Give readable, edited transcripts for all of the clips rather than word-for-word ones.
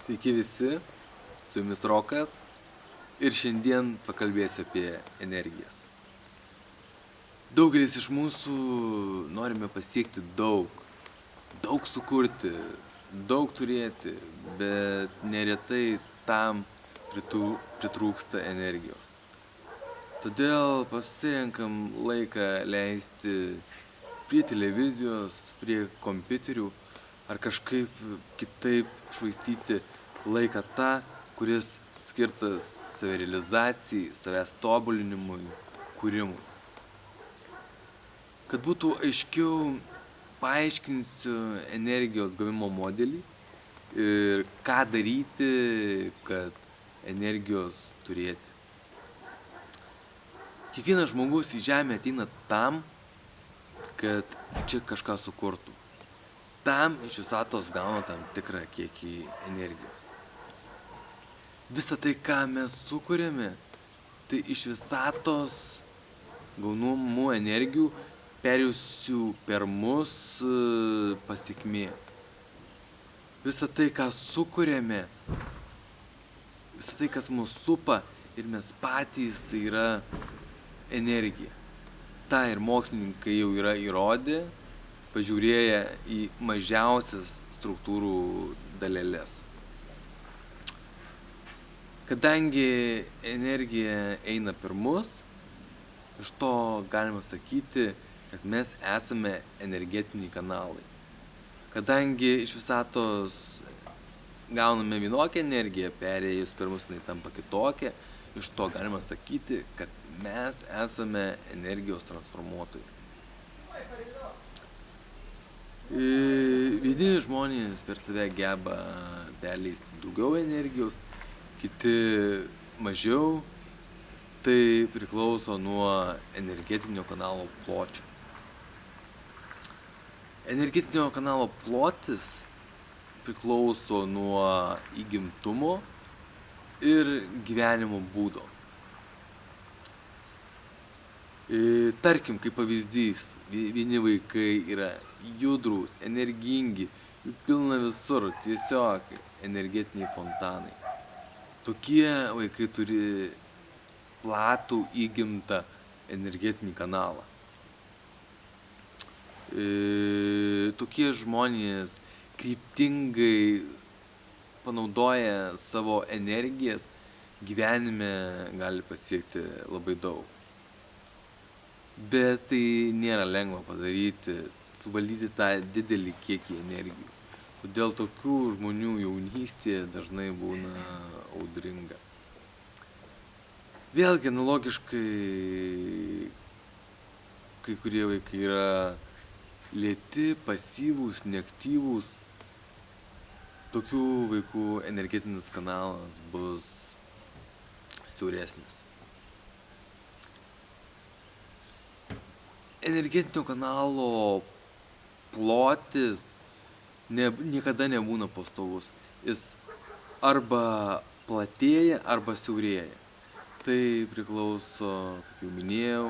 Sveiki visi, su jumis Rokas ir šiandien pakalbėsiu apie energijas. Daugelis iš mūsų norime pasiekti daug sukurti, daug turėti, bet neretai tam pritrūksta energijos. Todėl pasirenkam laiką leisti prie televizijos, prie kompiuterių ar kažkaip kitaip švaistyti laiką tą, kuris skirtas savirealizacijai, savęs tobulinimui, kūrimui. Kad būtų aiškiau, paaiškinsiu energijos gavimo modelį ir ką daryti, kad energijos turėti. Kiekvienas žmogus į žemę ateina tam, kad čia kažką sukurtų. Tam iš visatos gauna tam tikrą kiekį energijos. Visa tai, ką mes sukuriame, tai iš visatos gaunamų energijų perėjusių per mus pasekmė. Visa tai, ką sukuriame, visa tai, kas mus supa ir mes patys, tai yra energija. Ta ir mokslininkai jau yra įrodę, pažiūrėję į mažiausias struktūrų daleles. Kadangi energija eina per mus, iš to galima sakyti, kad mes esame energetiniai kanalai. Kadangi iš visatos gauname vienokią energiją, perėjus per mus jinai tampa kitokia, iš to galima sakyti, kad mes esame energijos transformuotojai. Vieni žmonės per save geba perleisti daugiau energijos, kiti mažiau. Tai priklauso nuo energetinio kanalo pločio. Energetinio kanalo plotis priklauso nuo įgimtumo ir gyvenimo būdo. Tarkim, kaip pavyzdys, vieni vaikai yra judrūs, energingi, jų pilna visur, tiesiog energetiniai fontanai. Tokie vaikai turi platų įgimtą energetinį kanalą. Tokie žmonės kryptingai panaudoja savo energijas, gyvenime gali pasiekti labai daug. Bet tai nėra lengva padaryti, suvaldyti tą didelį kiekį energijų. Todėl tokių žmonių jaunystė dažnai būna audringa. Vėlgi analogiškai kai kurie vaikai yra lėti, pasyvūs, neaktyvūs. Tokių vaikų energetinis kanalas bus siauresnis. Energetinio kanalo plotis niekada nebūna pastovus. Jis arba platėja, arba siaurėja. Tai priklauso, kaip jau minėjau,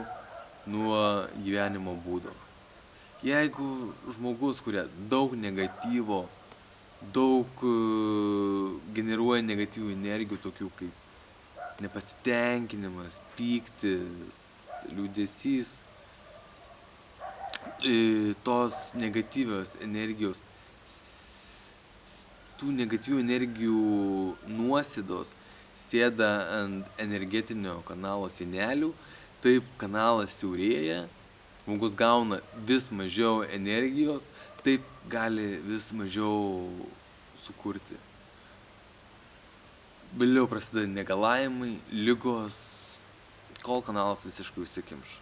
nuo gyvenimo būdo. Jeigu žmogus kuria daug negatyvo, daug generuoja negatyvių energijų, tokių kaip nepasitenkinimas, pyktis, liūdesys, tos negatyvios energijos, tų negatyvių energijų nuosėdos sėda ant energetinio kanalo sienelių, taip kanalas siaurėja, žmogus gauna vis mažiau energijos, taip gali vis mažiau sukurti. Vėliau prasideda negalavimai, ligos, kol kanalas visiškai užsikimš.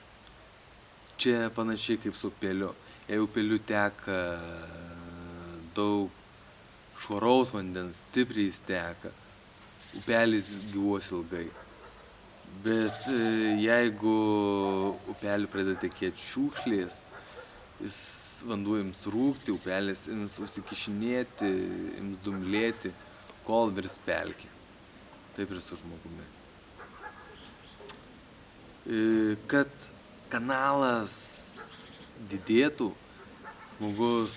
Čia panašiai kaip su upeliu. Jei upeliu teka daug švaraus vandens, stipriai teka, upelis gyvuos ilgai. Bet jeigu upelį pradeda tekėti šiukšlės, vanduo ims rūgti, upelis ims užsikišinėti, ims dumblėti, kol virs pelkė. Taip ir su žmogumi. Kad kanalas didėtų, žmogus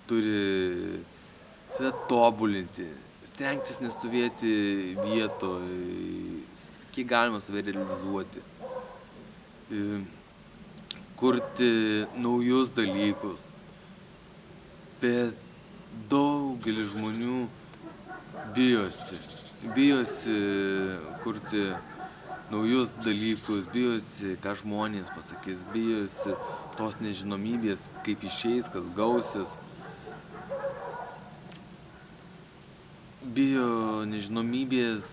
turi save tobulinti, stengtis nestovėti vietoj, kiek galima save realizuoti, kurti naujus dalykus. Bet daugelis žmonių bijosi kurti naujus dalykus, bijosi, ką žmonės pasakys, bijosi tos nežinomybės, kaip išeis, kas gausis. Bijo nežinomybės,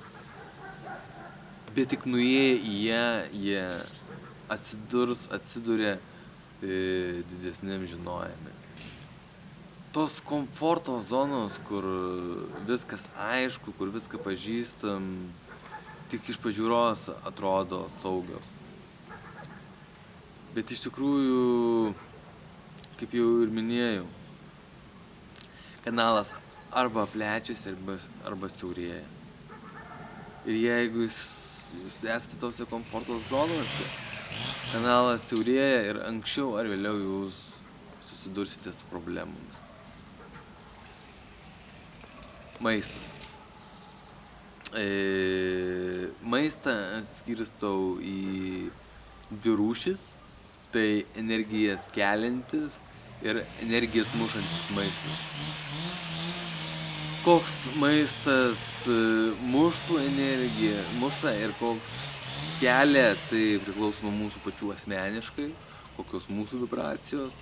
bet tik nuėję į ją, jie atsiduria didesniam žinojime. Tos komforto zonos, kur viskas aišku, kur viską pažįstam, tik iš pažiūros atrodo saugios. Bet iš tikrųjų, kaip jau ir minėjau, kanalas arba plečiasi, arba siaurėja. Ir jeigu jūs esate tose komforto zonose, kanalas siaurėja ir anksčiau ar vėliau jūs susidursite su problemomis. Maistas. Maistą skirstau į dvi rūšis, tai energijas keliantis ir energijas mušantis maistas. Koks maistas muštų energiją, muša ir koks kelia, tai priklauso nuo mūsų pačių asmeniškai, kokios mūsų vibracijos.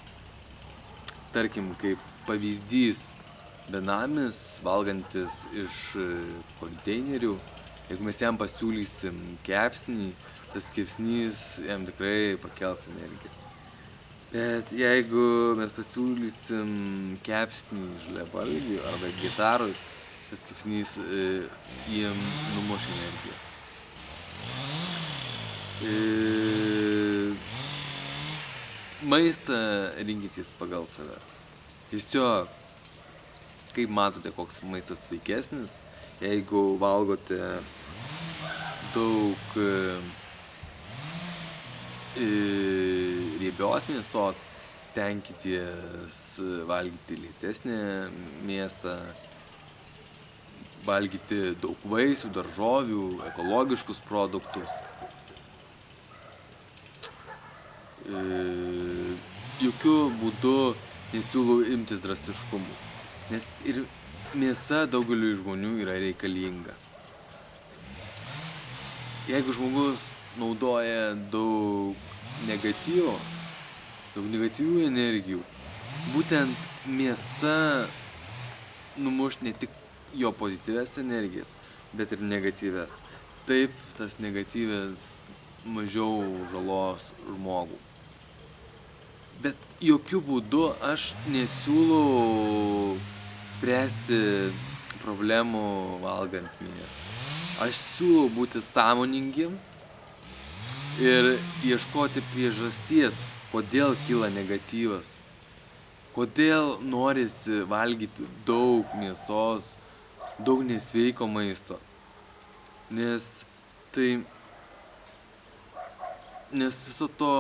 Tarkim, kaip pavyzdys, benamis, valgantis iš konteinerių, jeigu mes jam pasiūlysim kepsnį, tas kepsnys jam tikrai pakels energiją. Bet jeigu mes pasiūlysim kepsnį žaliavalgių arba gitarui, tas kepsnys jiem numuš energijos. Maistą rinkitės pagal save. Tiesiog, kaip matote, koks maistas sveikesnis, jeigu valgote daug riebios mėsos, stenkitės valgyti liesesnę mėsą, valgyti daug vaisių, daržovių, ekologiškus produktus. Jokiu būdu nesiūlau imtis drastiškumų, nes ir mėsa daugeliui žmonių yra reikalinga. Jeigu žmogus naudoja daug negatyvių energijų, būtent mėsa numuš ne tik jo pozityvias energijas, bet ir negatyvias. Taip, tas negatyvas mažiau žalos žmogų. Bet jokiu būdu aš nesiūlau spręsti problemų valgant mėsą. Aš siūlau būti sąmoningiems ir ieškoti priežasties, kodėl kyla negatyvas, kodėl norisi valgyti daug mėsos, daug nesveiko maisto. Nes viso to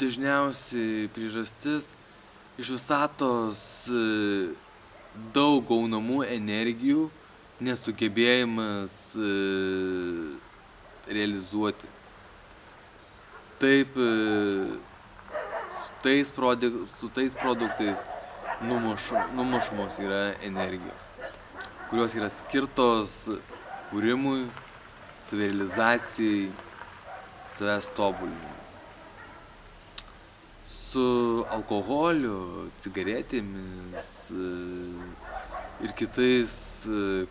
dažniausiai priežastis iš visatos daug gaunamų energijų nesugebėjimas realizuoti. Taip, su tais produktais numušamos yra energijos, kurios yra skirtos kūrimui, savirealizacijai, savęs tobulinimui. Su alkoholiu, cigaretėmis ir kitais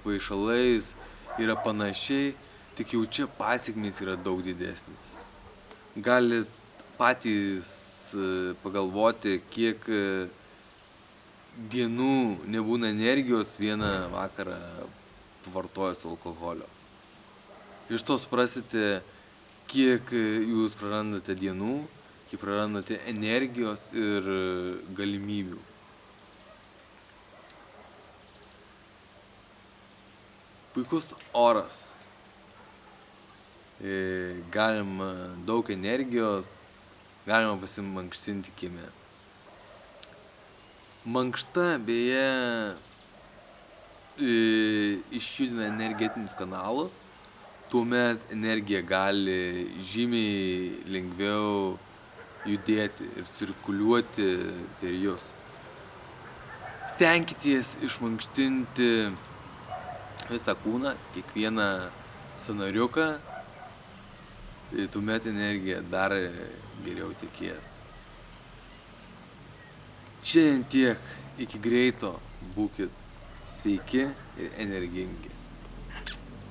kvaišalais yra panašiai, tik jau čia pasekmės yra daug didesnės. Galit patys pagalvoti, kiek dienų nebūna energijos vieną vakarą pavartojus alkoholio. Iš to suprasite, kiek jūs prarandate dienų, kiek prarandate energijos ir galimybių. Puikus oras. Galima daug energijos, galima pasimankštinti kieme. Mankšta, beje, išjudina energetinius kanalus, tuomet energija gali žymiai lengviau judėti ir cirkuliuoti per jus. Stenkitės išmankštinti visą kūną, kiekvieną sąnariuką, tuomet energija dar geriau tekės. Šiandien tiek, iki greito, būkit sveiki ir energingi.